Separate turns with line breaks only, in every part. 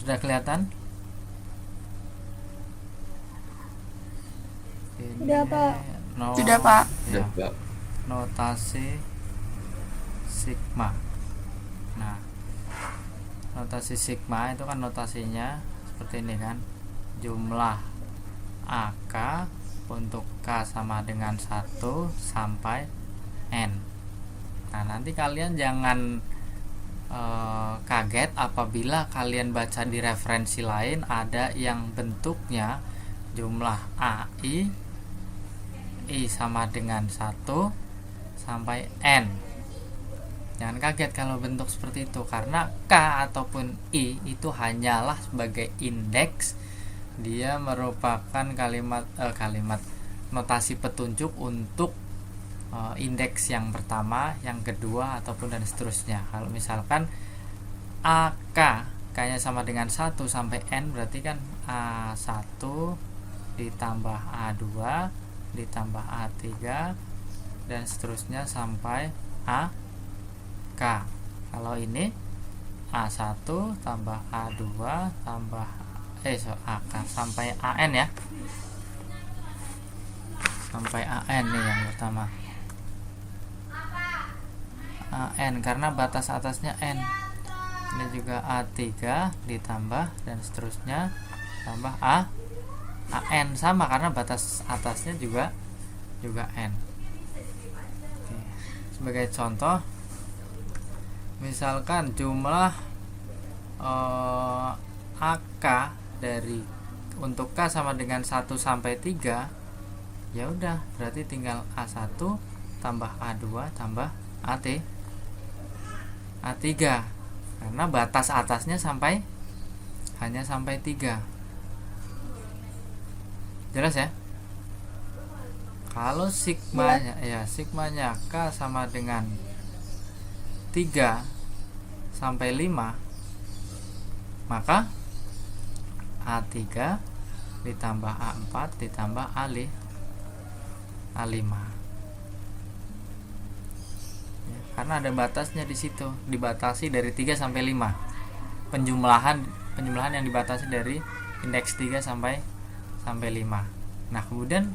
Sudah kelihatan? Ini
Sudah, Pak.
Sudah, Pak.
Ya,
Sudah, Pak.
notasi sigma. Nah, notasi sigma itu kan notasinya seperti ini kan, jumlah AK untuk K sama dengan 1 sampai N. Nah, nanti kalian jangan kaget apabila kalian baca di referensi lain ada yang bentuknya jumlah AI I sama dengan 1 sampai N. Jangan kaget kalau bentuk seperti itu, karena K ataupun I itu hanyalah sebagai indeks. Dia merupakan kalimat notasi petunjuk untuk indeks yang pertama, yang kedua, ataupun dan seterusnya. Kalau misalkan AK K-nya sama dengan 1 sampai N, berarti kan A1 ditambah A2 ditambah A3 dan seterusnya sampai AK. Kalau ini A1 tambah A2 tambah AK sampai AN ya. Sampai AN nih yang pertama. AN karena batas atasnya N. Ini juga A3 ditambah dan seterusnya tambah AN, sama karena batas atasnya juga N. Oke. Sebagai contoh, misalkan jumlah AK dari untuk K sama dengan 1 sampai 3, ya udah berarti tinggal A1 tambah A2 tambah A3 karena batas atasnya hanya sampai 3. Jelas ya? Kalau sigmanya sigmanya K sama dengan 3 sampai 5, maka A3 ditambah A4 ditambah A5. Ya, karena ada batasnya di situ, dibatasi dari 3 sampai 5. Penjumlahan yang dibatasi dari indeks 3 sampai 5. Nah, kemudian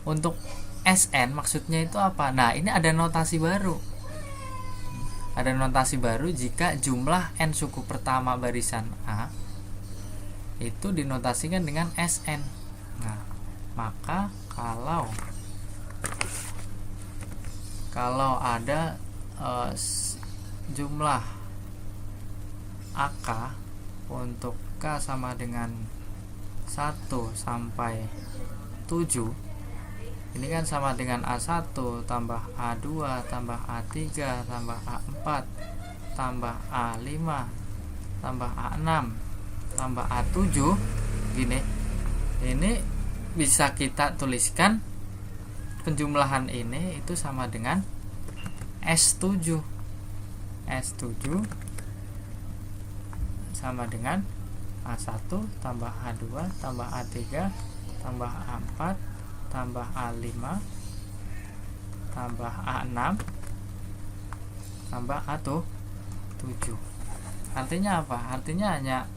untuk SN maksudnya itu apa? Nah, ini ada notasi baru. Ada notasi baru jika jumlah N suku pertama barisan A itu dinotasikan dengan SN. Nah, maka kalau ada jumlah AK untuk K sama dengan 1 sampai 7, ini kan sama dengan A1 tambah A2 tambah A3 tambah A4 tambah A5 tambah A6 tambah A7 gini. Ini bisa kita tuliskan penjumlahan ini itu sama dengan S7 sama dengan A1 tambah A2 tambah A3 tambah A4 tambah A5 tambah A6 tambah A7. Artinya apa? Artinya hanya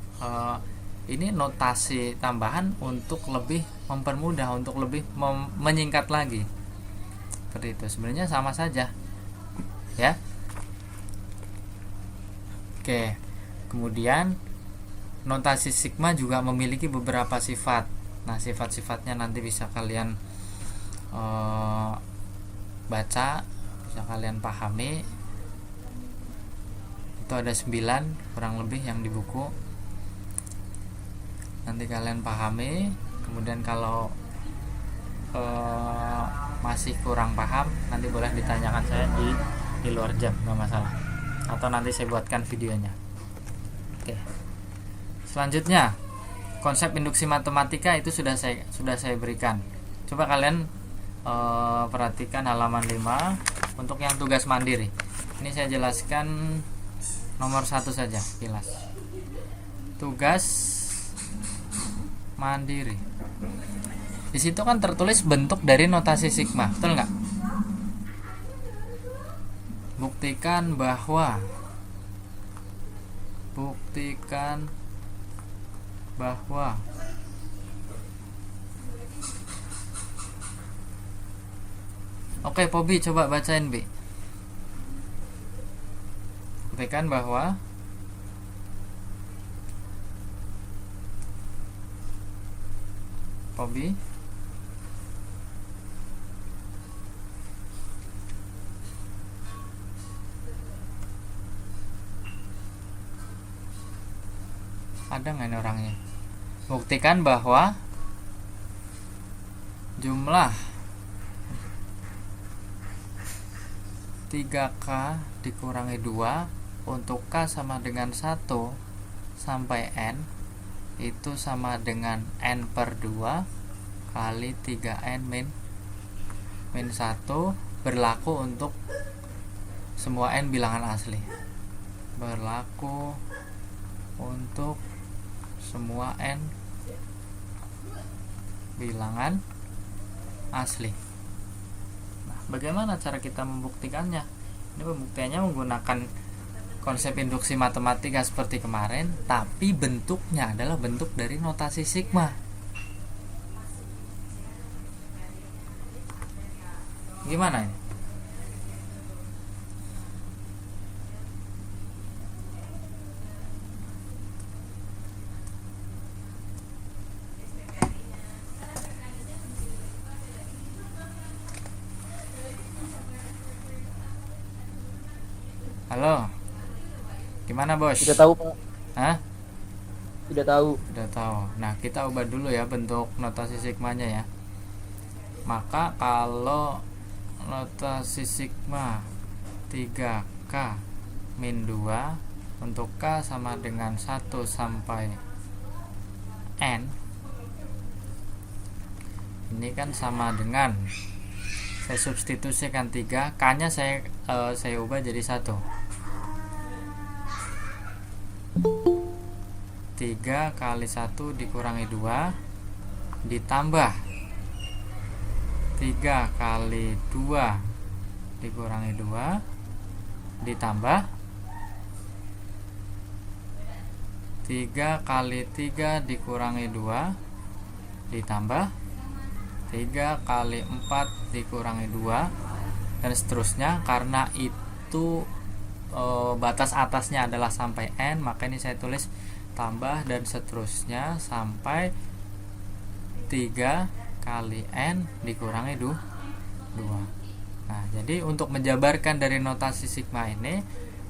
ini notasi tambahan untuk lebih mempermudah, untuk lebih menyingkat lagi. Seperti itu. Sebenarnya sama saja. Ya. Oke. Kemudian notasi sigma juga memiliki beberapa sifat. Nah, sifat-sifatnya nanti bisa kalian baca, bisa kalian pahami. Itu ada 9 kurang lebih yang di buku. Nanti kalian pahami. Kemudian kalau masih kurang paham, nanti boleh ditanyakan saya di luar jam, nggak masalah. Atau nanti saya buatkan videonya. Oke. Selanjutnya, konsep induksi matematika itu sudah saya berikan. Coba kalian perhatikan halaman 5 untuk yang tugas mandiri. Ini saya jelaskan nomor 1 saja, kilas. Tugas mandiri. Di situ kan tertulis bentuk dari notasi sigma, betul nggak? Buktikan bahwa Oke, Pobi coba bacain, Bi. Buktikan bahwa Pobi ada nggak ini orangnya? Buktikan bahwa jumlah 3K dikurangi 2 untuk K sama dengan 1 sampai N itu sama dengan N per 2 kali 3N min 1 berlaku untuk semua N bilangan asli. Berlaku untuk semua N bilangan asli. Nah, bagaimana cara kita membuktikannya? Ini pembuktiannya menggunakan konsep induksi matematika seperti kemarin, tapi bentuknya adalah bentuk dari notasi sigma. Gimana ini? Halo, gimana bos?
Tidak tahu, Pak.
Hah?
Tidak tahu.
Udah tahu. Nah, kita ubah dulu ya bentuk notasi sigmanya ya. Maka kalau notasi sigma 3K min 2 untuk K sama dengan 1 sampai N, ini kan sama dengan, saya substitusikan 3, K nya saya ubah jadi 1. 3 kali 1 dikurangi 2 ditambah 3 kali 2 dikurangi 2 ditambah 3 kali 3 dikurangi 2 ditambah 3 kali 4 dikurangi 2 dan seterusnya. Karena itu batas atasnya adalah sampai N, maka ini saya tulis tambah dan seterusnya sampai 3 kali N dikurangi 2. Nah, jadi untuk menjabarkan dari notasi sigma ini,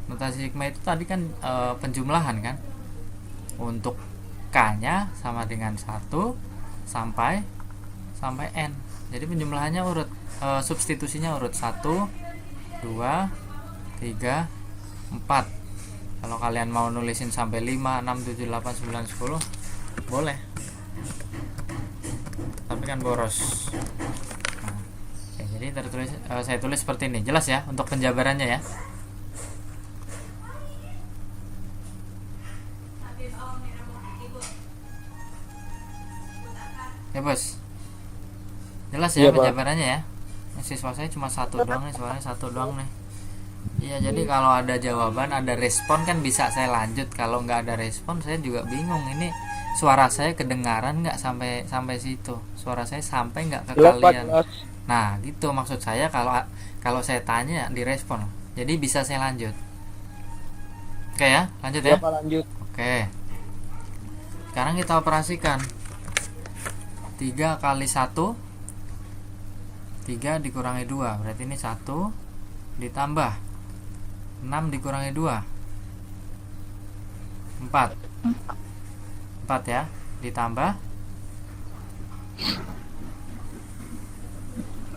notasi sigma itu tadi kan penjumlahan kan. Untuk K nya sama dengan 1 sampai N. Jadi penjumlahannya urut, substitusinya urut 1, 2, 3, 4. Kalau kalian mau nulisin sampai 5, 6, 7, 8, 9, 10 boleh, tapi kan boros. Nah, oke, jadi tertulis, saya tulis seperti ini. Jelas ya untuk penjabarannya ya. Ya bos, jelas ya
Iya, Pak.
penjabarannya ya. Siswa saya cuma satu doang nih, suaranya satu doang nih. Iya, jadi kalau ada jawaban, ada respon kan bisa saya lanjut. Kalau nggak ada respon, saya juga bingung. Ini suara saya kedengaran nggak sampai situ? Suara saya sampai nggak ke
Jelas, Pak,
kalian?
jelas.
Nah, gitu maksud saya. Kalau saya tanya direspon, jadi bisa saya lanjut. Oke ya, lanjut ya.
Ya, Pak, lanjut.
Oke. Sekarang kita operasikan. 3 kali 1, 3 dikurangi 2, berarti ini 1 ditambah 6 dikurangi 2, 4 ya, ditambah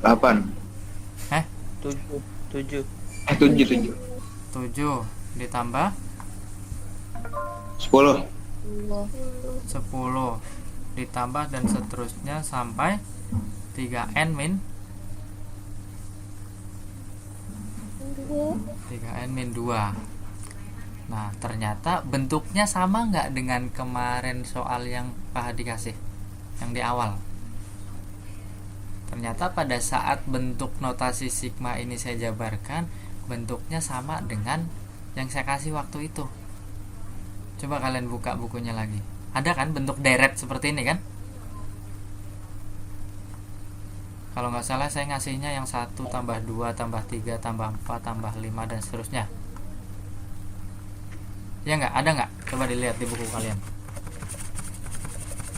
8
7. 7.
7
7 ditambah
10
10 ditambah dan seterusnya sampai 3N min 2. Nah, ternyata bentuknya sama nggak dengan kemarin soal yang Pak Hadi kasih yang di awal. Ternyata pada saat bentuk notasi sigma ini saya jabarkan, bentuknya sama dengan yang saya kasih waktu itu. Coba kalian buka bukunya lagi. Ada kan bentuk deret seperti ini kan? Kalau nggak salah saya ngasihnya yang 1 tambah 2 tambah 3 tambah 4 tambah 5 dan seterusnya. Ya nggak? Ada nggak? Coba dilihat di buku kalian.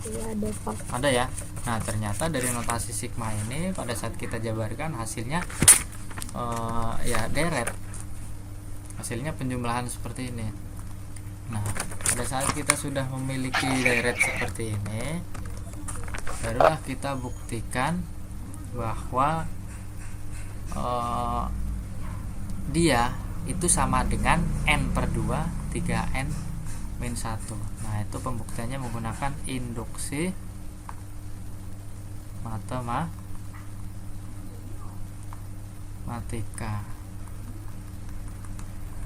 Iya ada Pak.
Ada ya. Nah ternyata dari notasi sigma ini pada saat kita jabarkan hasilnya ya deret. Hasilnya penjumlahan seperti ini. Nah pada saat kita sudah memiliki deret seperti ini, barulah kita buktikan bahwa dia itu sama dengan n/2 3n min 1. Nah itu pembuktiannya menggunakan induksi matematika.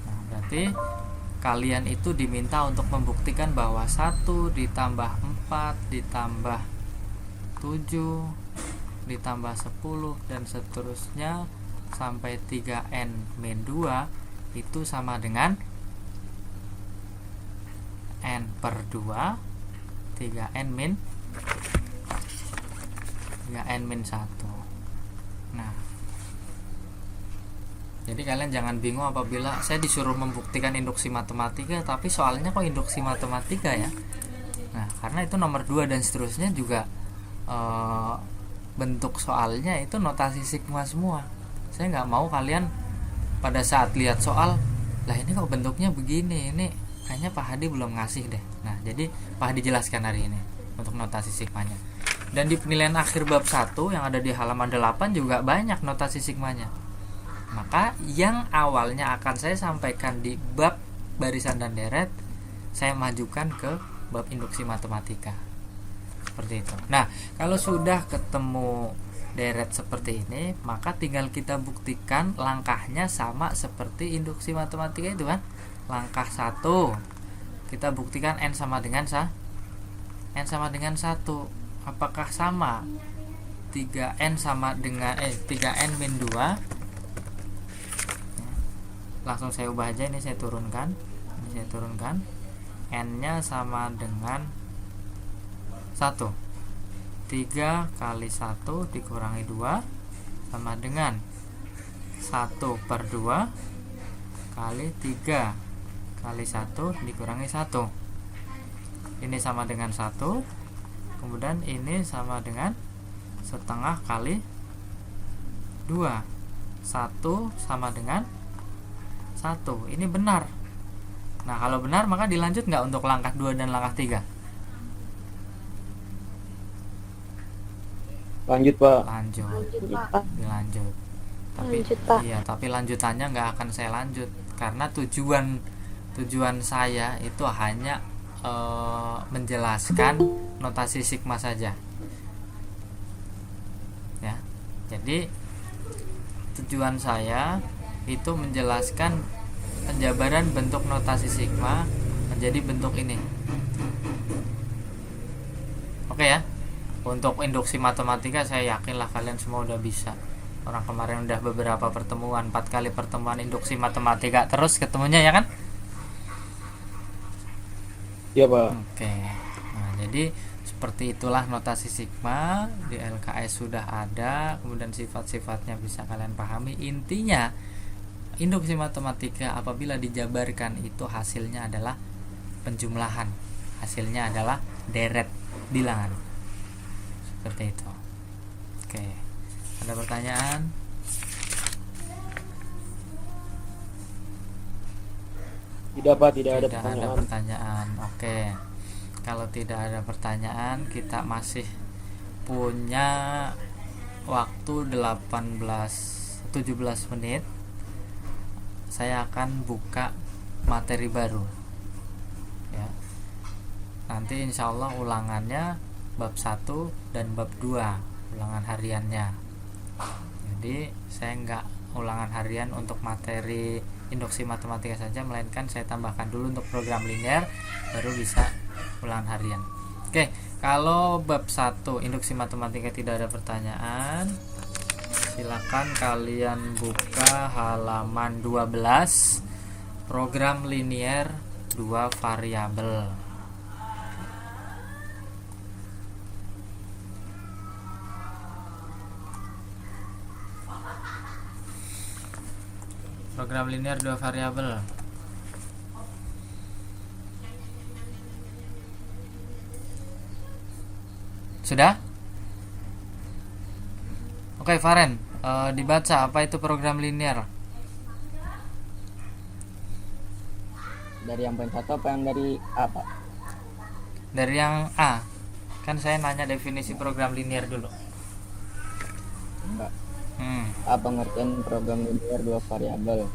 Nah berarti kalian itu diminta untuk membuktikan bahwa 1 ditambah 4 ditambah 7 ditambah 10 dan seterusnya sampai 3n min 2 itu sama dengan n/2 3n min 1. Nah jadi kalian jangan bingung apabila saya disuruh membuktikan induksi matematika tapi soalnya kok induksi matematika ya. Nah karena itu nomor 2 dan seterusnya juga bentuk soalnya itu notasi sigma semua. Saya nggak mau kalian pada saat lihat soal, lah ini kok bentuknya begini, ini kayaknya Pak Hadi belum ngasih deh. Nah jadi Pak Hadi jelaskan hari ini untuk notasi sigmanya. Dan di penilaian akhir bab 1 yang ada di halaman 8 juga banyak notasi sigmanya. Maka yang awalnya akan saya sampaikan di bab barisan dan deret, saya majukan ke bab induksi matematika. Seperti itu. Nah, kalau sudah ketemu deret seperti ini, maka tinggal kita buktikan langkahnya sama seperti induksi matematika itu kan. Langkah 1 kita buktikan n sama dengan 1. Apakah sama? 3n sama dengan 3n min 2. Langsung saya ubah aja, ini saya turunkan. N-nya sama dengan 1. 3 kali 1 dikurangi 2 sama dengan 1/2 kali 3 kali 1 dikurangi 1. Ini sama dengan 1. Kemudian ini sama dengan setengah kali 2. 1 sama dengan 1. Ini benar. Nah kalau benar maka dilanjut nggak untuk langkah 2 dan langkah 3?
Lanjut Pak.
Lanjut
Pak.
dilanjut. Tapi
Lanjut, Pak.
iya, tapi lanjutannya nggak akan saya lanjut karena tujuan saya itu hanya menjelaskan notasi sigma saja ya. Jadi tujuan saya itu menjelaskan penjabaran bentuk notasi sigma menjadi bentuk ini. Oke ya. Untuk induksi matematika saya yakinlah kalian semua udah bisa. Orang kemarin udah beberapa pertemuan, 4 kali pertemuan induksi matematika terus ketemunya ya kan?
Iya Pak.
Oke. Nah, jadi seperti itulah notasi sigma di LKS sudah ada, kemudian sifat-sifatnya bisa kalian pahami. Intinya induksi matematika apabila dijabarkan itu hasilnya adalah penjumlahan. Hasilnya adalah deret bilangan. Seperti itu. Oke. Ada pertanyaan?
Tidak Pak, tidak ada
Tidak ada
pertanyaan.
pertanyaan. Oke. Kalau tidak ada pertanyaan, kita masih punya waktu 17 menit. Saya akan buka materi baru. Ya. Nanti insya Allah ulangannya bab 1 dan bab 2, ulangan hariannya. Jadi saya nggak ulangan harian untuk materi induksi matematika saja, melainkan saya tambahkan dulu untuk program linear, baru bisa ulangan harian. Oke, kalau bab 1 induksi matematika tidak ada pertanyaan, silakan kalian buka halaman 12, program linear 2 variabel. Program linear dua variabel. Sudah? Oke, Faren, dibaca apa itu program linear?
Dari yang poin satu apa yang dari apa?
Dari yang A. Kan saya nanya definisi program linear dulu.
Enggak.
Hmm.
A. Pengertian program linear dua variabel.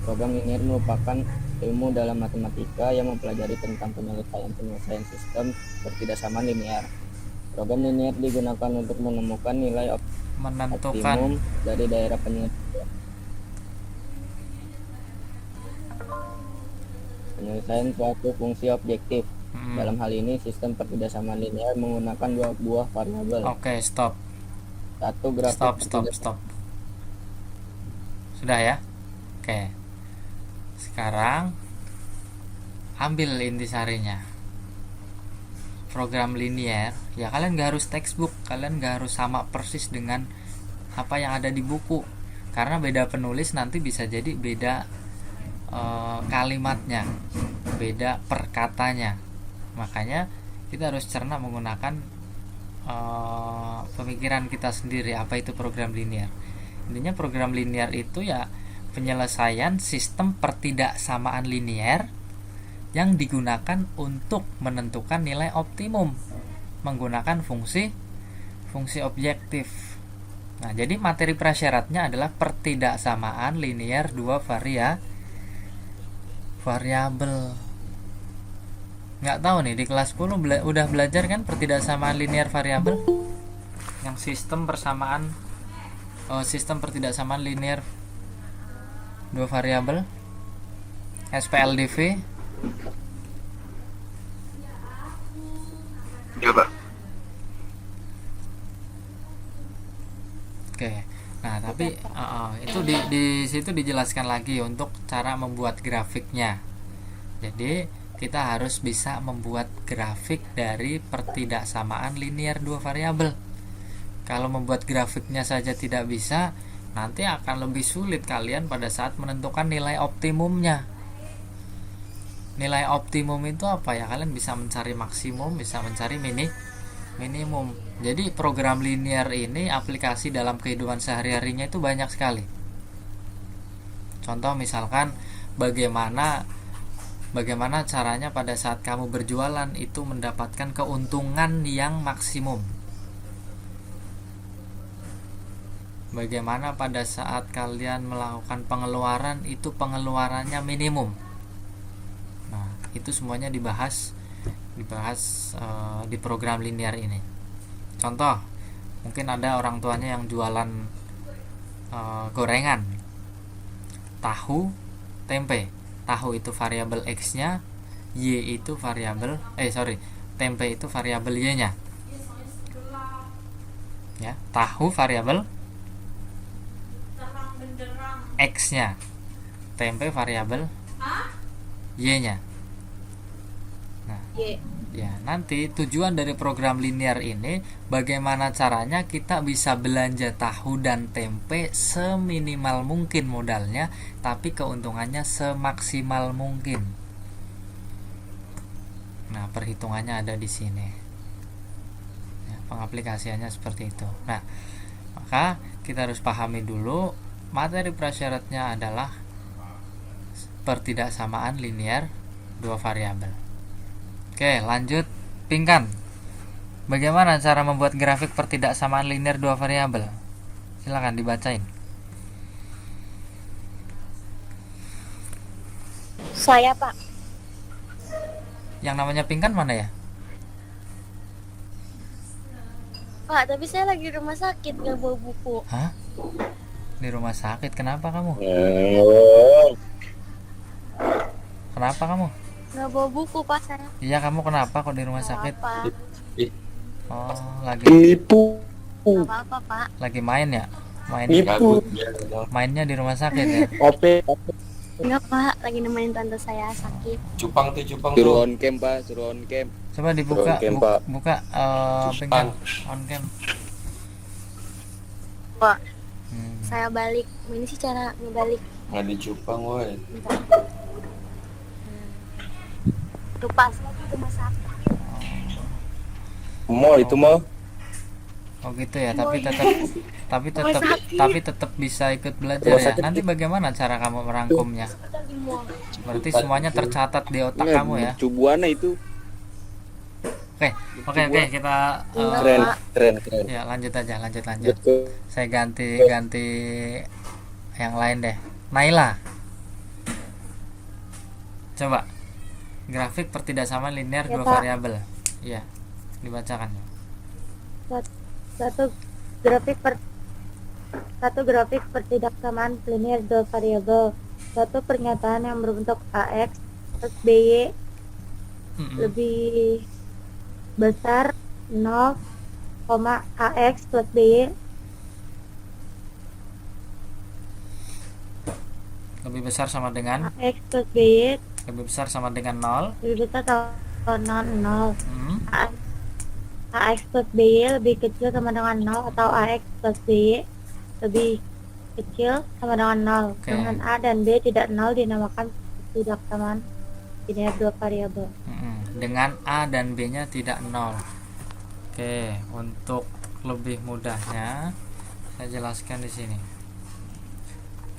Program linear merupakan ilmu dalam matematika yang mempelajari tentang penyelesaian sistem bertidaksamaan linear. Program linear digunakan untuk menemukan nilai optimum dari daerah penyelesaian suatu fungsi objektif. Dalam hal ini, sistem pertidaksamaan linear menggunakan dua buah variabel.
Oke, stop.
Satu grafik
Stop. Sudah ya? Oke. Sekarang ambil intisarinya. Program linear, ya kalian gak harus textbook, kalian gak harus sama persis dengan apa yang ada di buku. Karena beda penulis nanti bisa jadi beda kalimatnya, beda perkatanya. Makanya kita harus cerna menggunakan pemikiran kita sendiri apa itu program linear. Intinya program linear itu ya penyelesaian sistem pertidaksamaan linear yang digunakan untuk menentukan nilai optimum menggunakan fungsi objektif. Nah, jadi materi prasyaratnya adalah pertidaksamaan linear dua variabel. Nggak tahu nih, di kelas 10 udah belajar kan pertidaksamaan linear variabel? Yang sistem pertidaksamaan linear dua variabel, SPLDV.
Ya, Pak.
Oke. Nah, tapi itu di situ dijelaskan lagi untuk cara membuat grafiknya. Jadi, kita harus bisa membuat grafik dari pertidaksamaan linear dua variabel. Kalau membuat grafiknya saja tidak bisa, nanti akan lebih sulit kalian pada saat menentukan nilai optimumnya. Nilai optimum itu apa ya? Kalian bisa mencari maksimum, bisa mencari minimum. Jadi program linear ini aplikasi dalam kehidupan sehari-harinya itu banyak sekali. Contoh misalkan bagaimana caranya pada saat kamu berjualan itu mendapatkan keuntungan yang maksimum. Bagaimana pada saat kalian melakukan pengeluaran itu pengeluarannya minimum. Nah, itu semuanya dibahas di program linear ini. Contoh, mungkin ada orang tuanya yang jualan gorengan, tahu, tempe. Tahu itu variabel X-nya, Y itu variabel tempe itu variabel Y-nya. Ya, tahu variabel X-nya, tempe variabel Y-nya. Nah, ya, nanti tujuan dari program linear ini bagaimana caranya kita bisa belanja tahu dan tempe seminimal mungkin modalnya, tapi keuntungannya semaksimal mungkin. Nah, perhitungannya ada di sini. Ya, pengaplikasiannya seperti itu. Nah, maka kita harus pahami dulu materi prasyaratnya adalah pertidaksamaan linear dua variabel. Oke, lanjut. Pingkan, bagaimana cara membuat grafik pertidaksamaan linear dua variabel? Silakan dibacain.
Saya, Pak.
Yang namanya Pingkan mana ya?
Pak, tapi saya lagi di rumah sakit, gak bawa buku.
Hah? Di rumah sakit? Kenapa kamu? Kenapa kamu?
Gak bawa buku, Pak, saya.
Iya, kamu kenapa kok di rumah sakit?
Apa?
Oh, lagi
Gak apa-apa, Pak.
lagi main ya? Mainnya di rumah sakit ya?
Enggak, Pak. Lagi nemenin tante saya sakit.
Cupang tuh.
Suruh on cam, Pak, suruh on cam.
Coba dibuka,
Oke, Pak.
buka Pingkan on cam.
Pak, Saya balik. Ini sih cara ngebalik.
Nggak dicupang woi.
Bentar. Tuh pas lagi rumah sakit.
Mau itu mau.
Oh gitu ya, tapi
Oh,
tetap
Rumah sakit.
tapi tetap bisa ikut belajar
Rumah
ya.
sakit.
Nanti bagaimana cara kamu merangkumnya?
Sebentar di mall.
Berarti semuanya tercatat di otak kamu ya.
Cubuana itu
Oke, kita
Keren,
Pak.
keren.
ya lanjut.
Betul.
Saya ganti yang lain deh. Naila, coba grafik pertidaksamaan linear
Ya,
dua
Pak.
variabel. Iya, dibacakan.
Satu grafik pertidaksamaan linear dua variabel. Satu pernyataan yang berbentuk AX plus BY
Mm-mm.
lebih besar 0, AX plus BY
Lebih besar sama dengan
AX plus BY
lebih besar sama dengan 0.
lebih besar atau 0.
Hmm.
AX plus BY lebih kecil sama dengan 0 atau AX plus BY lebih kecil sama dengan 0.
Oke.
Dengan A dan B tidak 0 dinamakan pertidaksamaan linear dua variabel.
Mm-mm. Dengan A dan B-nya tidak 0. Oke, untuk lebih mudahnya saya jelaskan di sini.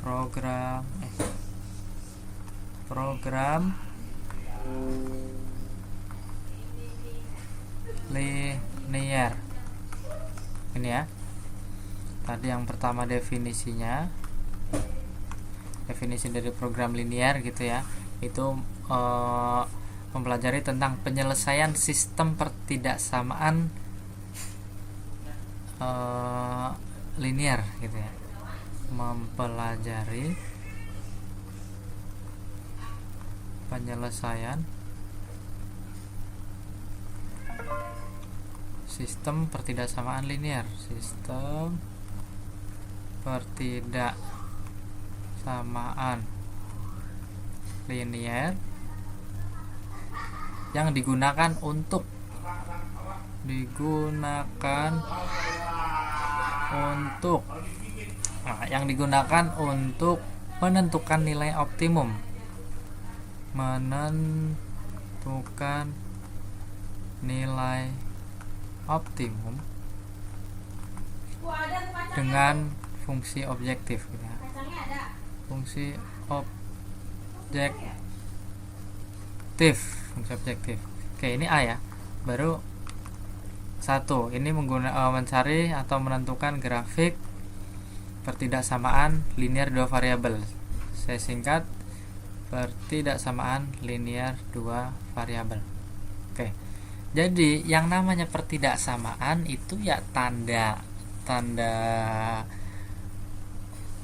Program linear. Ini ya. Tadi yang pertama definisinya. Definisi dari program linear gitu ya. Itu mempelajari tentang penyelesaian sistem pertidaksamaan linear gitu ya. Mempelajari penyelesaian sistem pertidaksamaan linear. Sistem pertidaksamaan linear yang digunakan untuk menentukan nilai optimum, dengan fungsi objektif gitu ya. Fungsi objektif. Oke, ini A ya. Baru satu, ini mencari atau menentukan grafik pertidaksamaan linear dua variabel. Saya singkat pertidaksamaan linear dua variabel. Oke. Jadi yang namanya pertidaksamaan itu ya tanda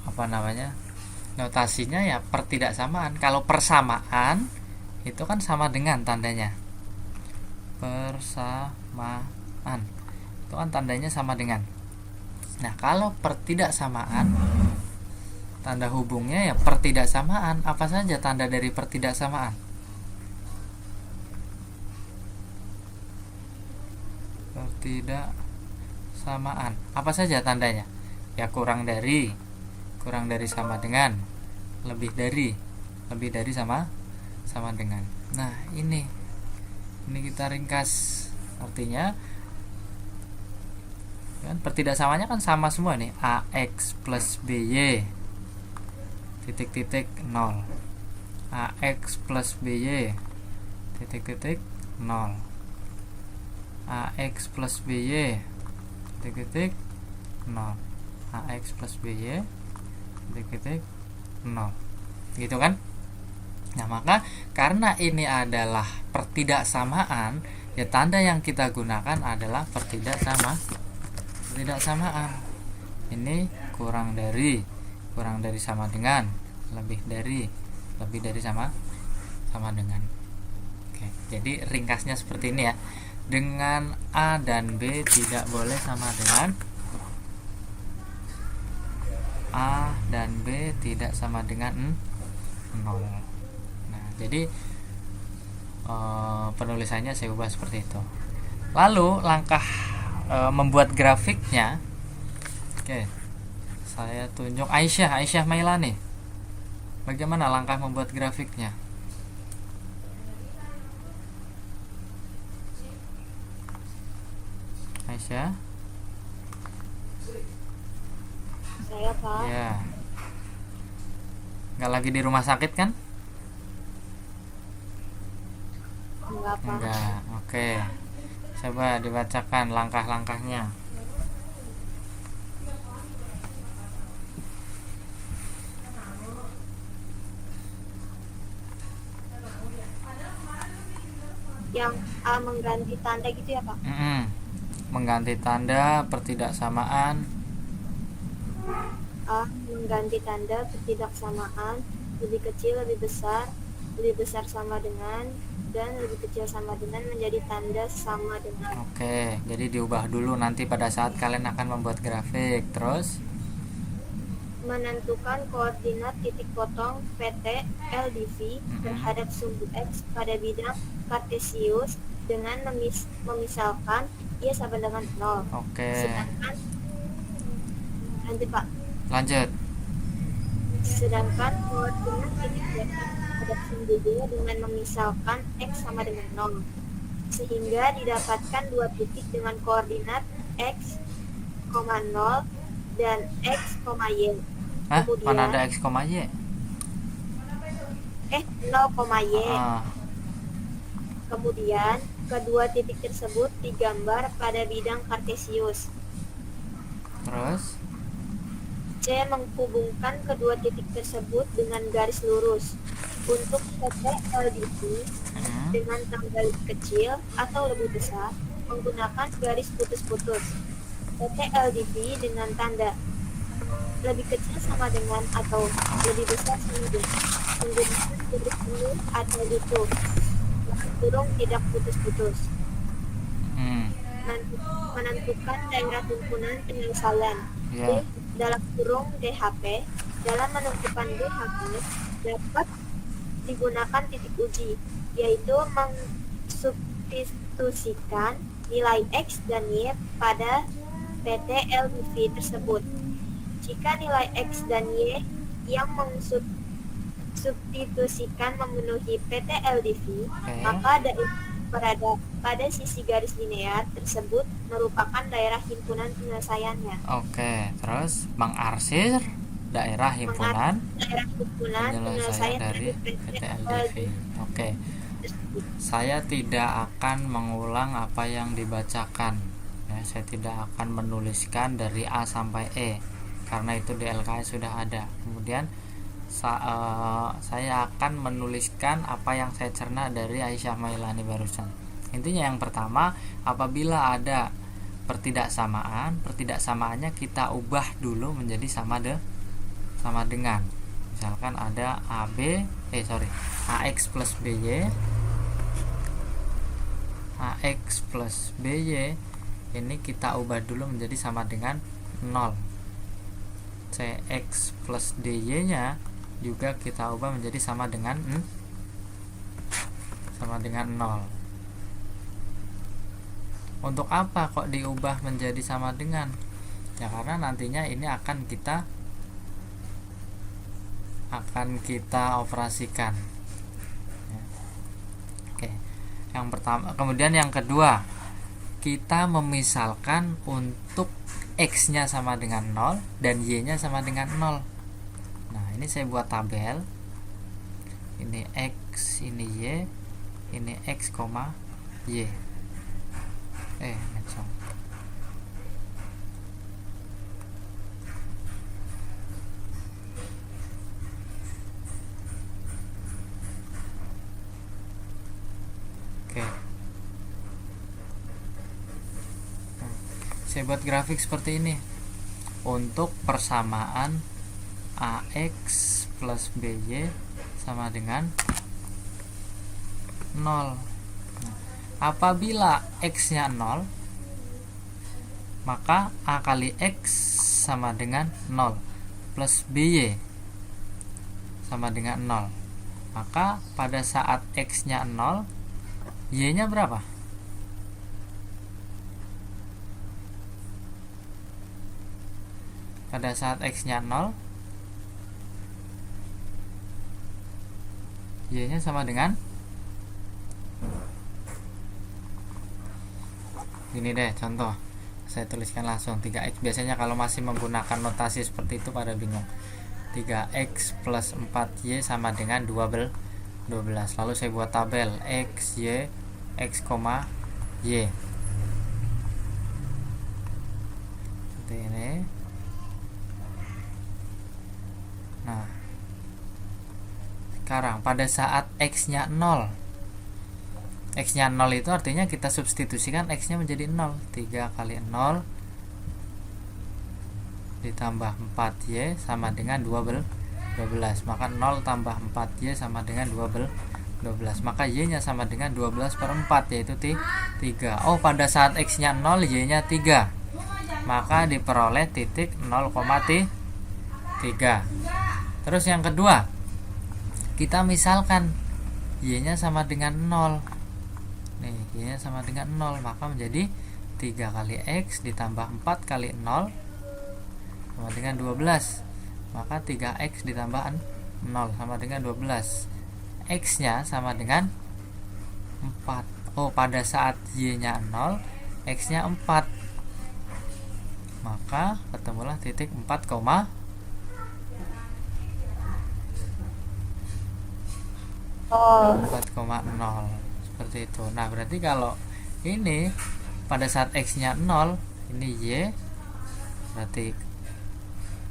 apa namanya? Notasinya ya pertidaksamaan. Kalau persamaan itu kan sama dengan tandanya. Persamaan itu kan tandanya sama dengan. Nah, kalau pertidaksamaan tanda hubungnya ya pertidaksamaan. Apa saja tanda dari pertidaksamaan? Pertidaksamaan. Apa saja tandanya? Ya kurang dari sama dengan, lebih dari sama dengan. Nah, ini kita ringkas. Artinya kan pertidaksamaannya kan sama semua nih, AX plus BY titik 0, AX plus BY titik 0, AX plus BY titik 0, AX plus BY titik 0, gitu kan. Nah, maka karena ini adalah pertidaksamaan, ya tanda yang kita gunakan adalah pertidaksamaan. Ini kurang dari sama dengan, lebih dari sama dengan. Oke, jadi ringkasnya seperti ini ya. Dengan A dan B tidak boleh sama dengan, A dan B tidak sama dengan 0. Nah, jadi penulisannya saya ubah seperti itu. Lalu langkah membuat grafiknya. Oke, Saya tunjuk Aisyah Mailani. Bagaimana langkah membuat grafiknya? Aisyah?
Saya Pak.
Ya. Nggak lagi di rumah sakit kan?
Enggak Pak.
Enggak. Oke. Coba dibacakan langkah-langkahnya.
Yang A mengganti tanda gitu ya Pak?
Mengganti tanda pertidaksamaan.
A mengganti tanda ketidaksamaan lebih kecil lebih besar sama dengan, dan lebih kecil sama dengan menjadi tanda sama dengan.
Oke, jadi diubah dulu nanti pada saat kalian akan membuat grafik. Terus
Menentukan koordinat titik potong PT LDV terhadap sumbu X pada bidang kartesius dengan memisalkan Y sama dengan 0.
oke.
Sedangkan lanjut Pak.
Lanjut.
Sedangkan koordinat titik datar terhadap sumbu Y dengan memisalkan X sama dengan 0, sehingga didapatkan dua titik dengan koordinat X, 0 dan X, Y.
Hah?
Kemudian-
Mana ada X, Y?
0, Y.
Ah,
Kemudian kedua titik tersebut digambar pada bidang kartesius.
terus
C menghubungkan kedua titik tersebut dengan garis lurus. Untuk PT LDV dengan tanggal lebih kecil atau lebih besar menggunakan garis putus-putus. PT LDV dengan tanda lebih kecil sama dengan atau lebih besar sama dengan menggunakan garis penuh atau tutup. Kurung tidak putus-putus. Menentukan daerah himpunan penyelesaian.
ya.
Dalam kurung DHP. Dalam menentukan DHP dapat digunakan titik uji, yaitu mensubstitusikan nilai X dan Y pada PT LDV tersebut. Jika nilai X dan Y yang mensubstitusikan memenuhi PT LDV, maka daerah berada pada sisi garis linear tersebut merupakan daerah himpunan penyelesaiannya.
Oke, terus mengarsir daerah himpunan
Daerah himpunan
penyelesaian
penyelesaian
dari PT LDV. Oke. Saya tidak akan mengulang apa yang dibacakan. Ya, saya tidak akan menuliskan dari A sampai E karena itu di LKS sudah ada. Kemudian saya akan menuliskan apa yang saya cerna dari Aisyah Mailani barusan. Intinya yang pertama, apabila ada pertidaksamaannya kita ubah dulu menjadi sama dengan. Misalkan ada AX plus BY, AX plus BY ini kita ubah dulu menjadi sama dengan 0. CX plus DY nya juga kita ubah menjadi sama dengan 0. Untuk apa kok diubah menjadi sama dengan? Ya karena nantinya ini akan kita operasikan. Ya. Oke. Yang pertama, kemudian yang kedua, kita memisalkan untuk X-nya sama dengan 0 dan Y-nya sama dengan 0. Nah, ini saya buat tabel. Ini X, ini Y, ini X, Y. Mencong. Oke. Saya buat grafik seperti ini. Untuk persamaan AX plus BY sama dengan 0. Apabila X-nya 0, maka A kali X sama dengan 0 plus BY sama dengan 0. Maka pada saat X-nya 0, Y-nya berapa? pada saat X nya 0, Y nya sama dengan ini deh, contoh saya tuliskan langsung 3X. Biasanya kalau masih menggunakan notasi seperti itu pada bingung. 3X plus 4Y sama dengan 12. Lalu saya buat tabel X, Y, X, Y seperti ini. Nah, sekarang pada saat X nya 0, X nya 0 itu artinya kita substitusikan X nya menjadi 0. 3 kali 0 ditambah 4Y sama dengan 12. Maka 0 tambah 4Y sama dengan 12. Maka Y nya sama dengan 12 per 4, yaitu 3. Oh, pada saat X nya 0, Y nya 3, maka diperoleh titik 0,3. Terus yang kedua, kita misalkan Y nya sama dengan 0. Nih, Y nya sama dengan 0, maka menjadi 3 kali X ditambah 4 kali 0 sama dengan 12. Maka 3X ditambah 0 sama dengan 12. X nya sama dengan 4. Oh, pada saat Y nya 0, X nya 4, maka ketemulah titik 4,0. Seperti itu. Nah, berarti kalau ini pada saat X nya 0, ini Y, berarti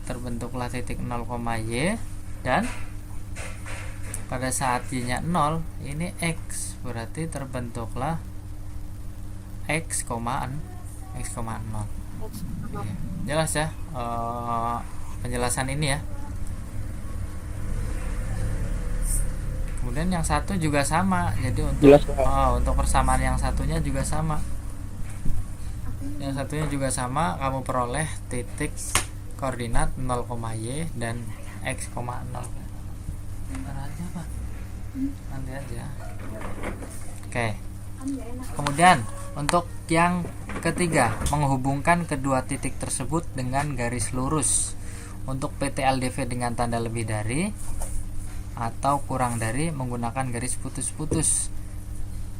terbentuklah titik 0,Y, dan pada saat Y nya 0, ini X, berarti terbentuklah X, 0. Jelas ya penjelasan ini ya. Kemudian yang satu juga sama, jadi untuk persamaan yang satunya juga sama. Yang satunya juga sama, kamu peroleh titik koordinat 0,Y dan X, 0. Nanti aja. Oke. Kemudian untuk yang ketiga, menghubungkan kedua titik tersebut dengan garis lurus. Untuk PT-LDV dengan tanda lebih dari atau kurang dari menggunakan garis putus-putus.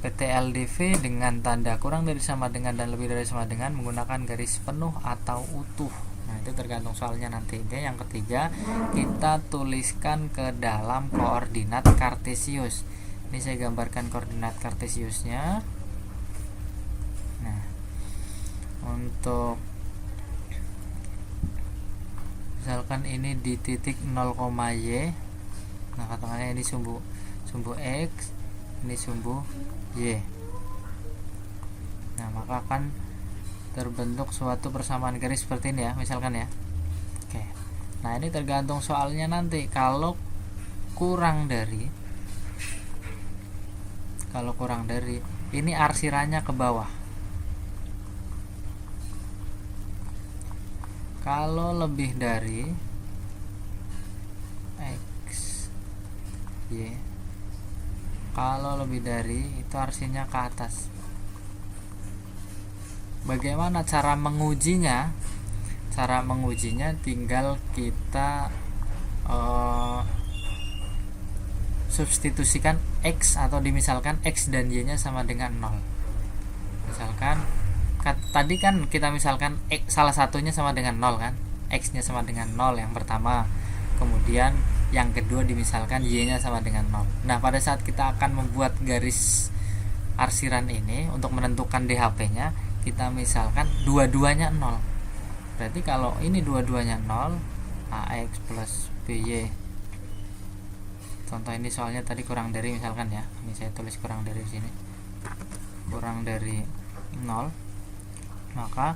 PT-LDV dengan tanda kurang dari, sama dengan, dan lebih dari sama dengan menggunakan garis penuh atau utuh. Nah, itu tergantung soalnya nanti. Yang ketiga, kita tuliskan ke dalam koordinat kartesius. Ini saya gambarkan koordinat kartesiusnya. Nah, untuk misalkan ini di titik 0,Y. Nah, katakannya ini sumbu X, ini sumbu Y. Nah, maka akan terbentuk suatu persamaan garis seperti ini ya, misalkan ya. Oke. Nah, ini tergantung soalnya nanti. Kalau kurang dari, ini arsirannya ke bawah. Kalau lebih dari X, Y, kalau lebih dari itu arsinya ke atas. Bagaimana cara mengujinya? Cara mengujinya tinggal kita substitusikan X, atau dimisalkan X dan Y nya sama dengan 0. Misalkan tadi kan kita misalkan X, salah satunya sama dengan 0 kan, X nya sama dengan 0 yang pertama, kemudian yang kedua dimisalkan Y nya sama dengan 0. Nah, pada saat kita akan membuat garis arsiran ini untuk menentukan DHP nya, kita misalkan dua-duanya 0. Berarti kalau ini dua-duanya 0, AX plus BY. Contoh ini soalnya tadi kurang dari, misalkan ya. Ini saya tulis kurang dari sini. Kurang dari 0. Maka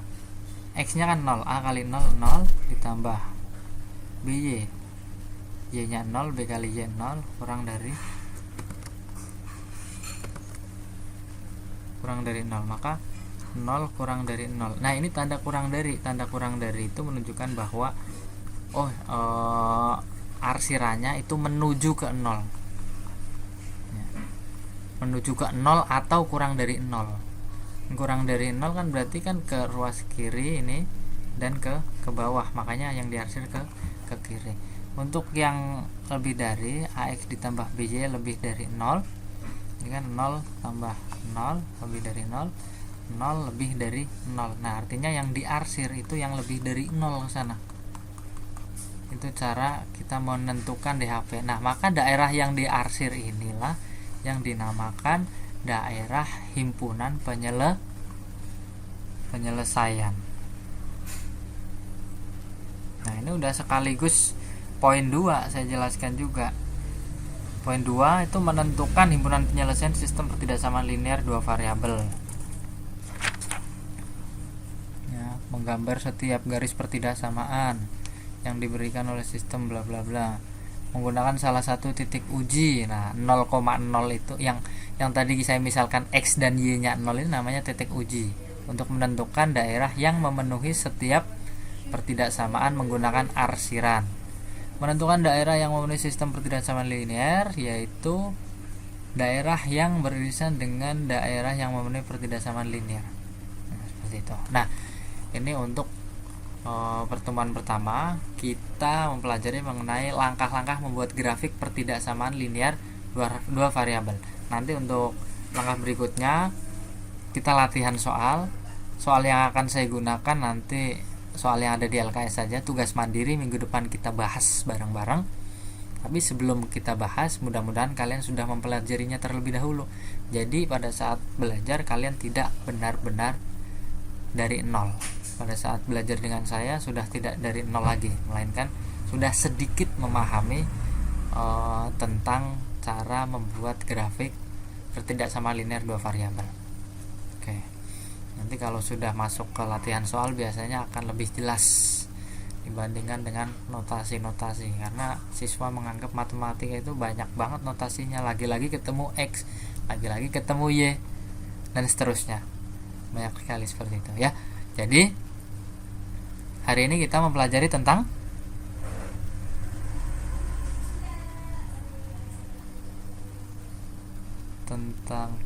X nya kan 0, A kali 0, 0 ditambah BY, Y nya 0, B kali Y 0, kurang dari 0. Maka 0 kurang dari 0. Nah, ini tanda kurang dari. Tanda kurang dari itu menunjukkan bahwa arsirannya itu menuju ke 0 ya. Menuju ke 0 atau kurang dari 0. Kurang dari 0 kan berarti kan ke ruas kiri ini dan ke ke bawah, makanya yang diarsir ke kiri. Untuk yang lebih dari AX ditambah BY lebih dari 0, ini kan 0 tambah 0 lebih dari 0, 0 lebih dari 0. Nah, artinya yang diarsir itu yang lebih dari 0 ke sana. Itu cara kita menentukan DHP. Nah, maka daerah yang diarsir inilah yang dinamakan daerah himpunan penyelesaian. Nah, ini udah sekaligus poin 2 saya jelaskan juga. Poin 2 itu menentukan himpunan penyelesaian sistem pertidaksamaan linear dua variabel. Ya, menggambar setiap garis pertidaksamaan yang diberikan oleh sistem bla bla bla menggunakan salah satu titik uji. Nah, 0,0 itu yang tadi saya misalkan X dan Y nya 0 ini namanya titik uji untuk menentukan daerah yang memenuhi setiap pertidaksamaan menggunakan arsiran. Menentukan daerah yang memenuhi sistem pertidaksamaan linear yaitu daerah yang beririsan dengan daerah yang memenuhi pertidaksamaan linear. Nah, seperti itu. Nah, ini untuk pertemuan pertama kita mempelajari mengenai langkah-langkah membuat grafik pertidaksamaan linear dua variabel. Nanti untuk langkah berikutnya kita latihan soal yang akan saya gunakan nanti soal yang ada di LKS saja, tugas mandiri minggu depan kita bahas bareng-bareng. Tapi sebelum kita bahas, mudah-mudahan kalian sudah mempelajarinya terlebih dahulu. Jadi pada saat belajar kalian tidak benar-benar dari nol. Pada saat belajar dengan saya sudah tidak dari nol lagi, melainkan sudah sedikit memahami tentang cara membuat grafik pertidaksamaan linear dua variabel. Oke. Nanti kalau sudah masuk ke latihan soal biasanya akan lebih jelas dibandingkan dengan notasi-notasi, karena siswa menganggap matematika itu banyak banget notasinya, lagi-lagi ketemu X, lagi-lagi ketemu Y, dan seterusnya. Banyak sekali seperti itu ya. Jadi hari ini kita mempelajari tentang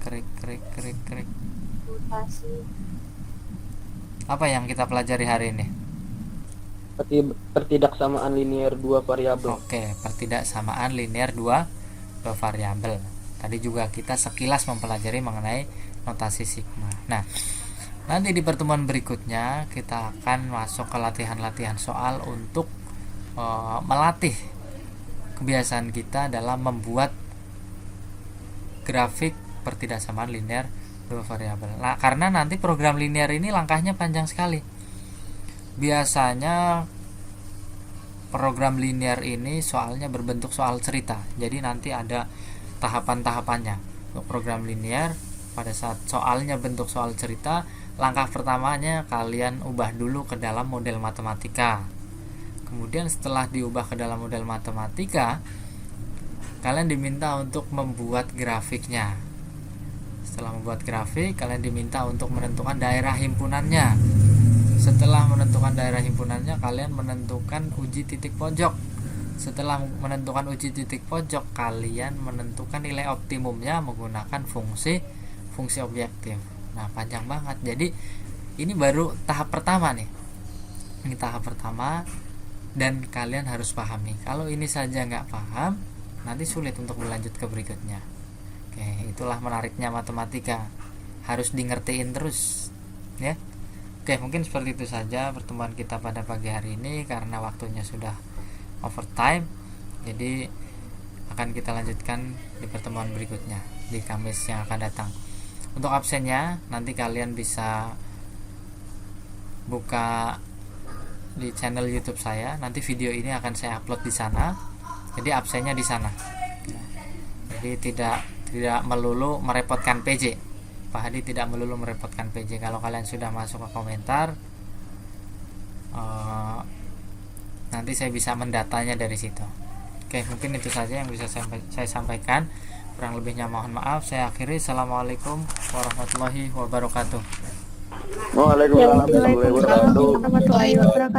krik.
Notasi.
Apa yang kita pelajari hari ini?
Pertidaksamaan linear dua variabel.
Oke, pertidaksamaan linear dua variabel. Tadi juga kita sekilas mempelajari mengenai notasi sigma. Nah, nanti di pertemuan berikutnya kita akan masuk ke latihan-latihan soal untuk melatih kebiasaan kita dalam membuat grafik pertidaksamaan linear dua variabel. Nah, karena nanti program linear ini langkahnya panjang sekali. Biasanya program linear ini soalnya berbentuk soal cerita. Jadi nanti ada tahapan-tahapannya. Untuk program linear, pada saat soalnya bentuk soal cerita, langkah pertamanya kalian ubah dulu ke dalam model matematika. Kemudian setelah diubah ke dalam model matematika, kalian diminta untuk membuat grafiknya. Setelah membuat grafik, kalian diminta untuk menentukan daerah himpunannya. Setelah menentukan daerah himpunannya, kalian menentukan uji titik pojok. Setelah menentukan uji titik pojok, kalian menentukan nilai optimumnya menggunakan fungsi objektif. Nah, panjang banget. Jadi ini baru tahap pertama nih. Ini tahap pertama dan kalian harus pahami. Kalau ini saja nggak paham, nanti sulit untuk berlanjut ke berikutnya. Oke, itulah menariknya matematika. Harus dingertiin terus, ya. Oke, mungkin seperti itu saja pertemuan kita pada pagi hari ini karena waktunya sudah overtime. Jadi akan kita lanjutkan di pertemuan berikutnya di Kamis yang akan datang. Untuk absennya nanti kalian bisa buka di channel YouTube saya. Nanti video ini akan saya upload di sana. Jadi absennya di sana. Jadi tidak melulu merepotkan PJ. Pak Hadi tidak melulu merepotkan PJ. Kalau kalian sudah masuk ke komentar, nanti saya bisa mendatanya dari situ. Oke, mungkin itu saja yang bisa saya sampaikan. Kurang lebihnya mohon maaf. Saya akhiri. Assalamualaikum warahmatullahi wabarakatuh.
Waalaikumsalam warahmatullahi wabarakatuh.
warahmatullahi wabarakatuh.